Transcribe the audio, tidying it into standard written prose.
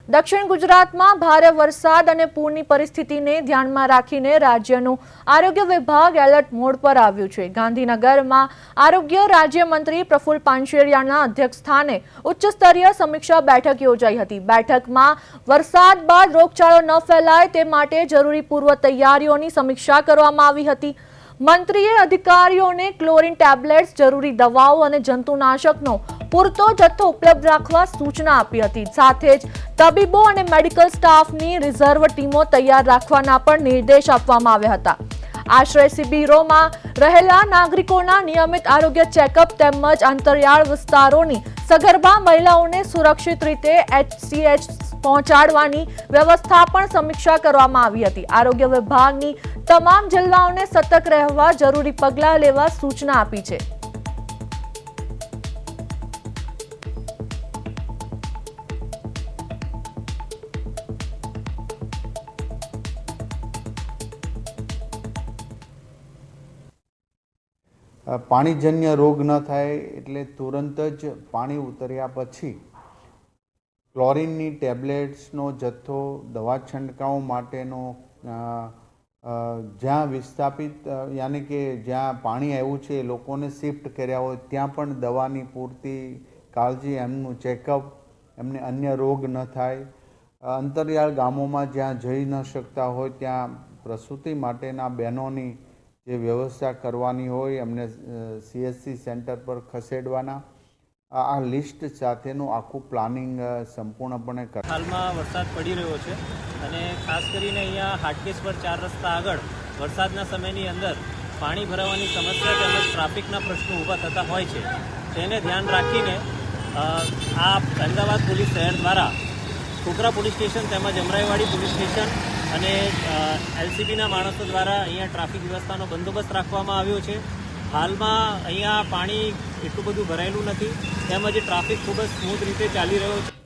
દક્ષિણ ગુજરાતમાં ભારે વરસાદ અને પૂરની પરિસ્થિતિને ધ્યાનમાં રાખીને રાજ્યનું આરોગ્ય વિભાગ એલર્ટ મોડ પર આવ્યું છે। ગાંધીનગરમાં આરોગ્ય રાજ્યમંત્રી પ્રફુલ્લ પાનસેરિયાના અધ્યક્ષસ્થાને ઉચ્ચ સ્તરીય સમીક્ષા બેઠક યોજાઈ હતી। બેઠકમાં વરસાદ બાદ રોગચાળો ન ફેલાય તે માટે જરૂરી પૂર્વ તૈયારીઓની સમીક્ષા કરવામાં આવી હતી। મંત્રીએ અધિકારીઓને ક્લોરીન ટેબ્લેટ્સ, જરૂરી દવાઓ અને જંતુનાશકનો પૂરતો જથ્થો ઉપલબ્ધ રાખવા સૂચના આપી હતી। સાથે જ તબીબો અને મેડિકલ સ્ટાફની રિઝર્વ ટીમો તૈયાર રાખવાના પણ નિર્દેશ આપવામાં આવ્યા હતા। આશ્રય શિબિરોમાં રહેલા નાગરિકોના નિયમિત આરોગ્ય ચેકઅપ તેમજ અંતરિયાળ વિસ્તારોની સગર્ભા મહિલાઓને સુરક્ષિત રીતે HCH પહોંચાડવાની વ્યવસ્થા પણ સમીક્ષા કરવામાં આવી હતી। આરોગ્ય વિભાગની તમામ જિલ્લાઓને સતર્ક રહેવા જરૂરી પગલાં લેવા સૂચના આપી છે। પાણીજન્ય રોગ ન થાય એટલે તુરંત જ પાણી ઉતર્યા પછી ક્લોરીનની ટેબ્લેટ્સનો જથ્થો, દવા છંટકાવ માટેનો જ્યાં વિસ્થાપિત યાની કે જ્યાં પાણી આવ્યું છે એ લોકોને શિફ્ટ કર્યા હોય ત્યાં પણ દવાની પૂરતી કાળજી, એમનું ચેકઅપ, એમને અન્ય રોગ ન થાય। અંતરિયાળ ગામોમાં જ્યાં જઈ ન શકતા હોય ત્યાં પ્રસૂતિ માટેના બહેનોની જે વ્યવસ્થા કરવાની હોય એમને CHC સેન્ટર પર ખસેડવાના। આ લિસ્ટ સાથેનું આખું પ્લાનિંગ સંપૂર્ણપણે હાલમાં વરસાદ પડી રહ્યો છે અને ખાસ કરીને અહીંયા હાટકેશ્વર 4 રસ્તા આગળ વરસાદના સમયની અંદર પાણી ભરાવાની સમસ્યા તેમજ ટ્રાફિકના પ્રશ્નો ઊભા થતા હોય છે। તેને ધ્યાન રાખીને આ અમદાવાદ પોલીસ શહેર દ્વારા ખોખરા પોલીસ સ્ટેશન તેમજ અમરાઈવાડી પોલીસ સ્ટેશન અને LCBના માણસો દ્વારા અહીંયા ટ્રાફિક વ્યવસ્થાનો બંદોબસ્ત રાખવામાં આવ્યો છે। હાલમાં અહીંયા પાણી એટલું બધું ભરાયેલું નથી તેમજ ટ્રાફિક ખૂબ જ સ્મૂથ રીતે ચાલી રહ્યો છે।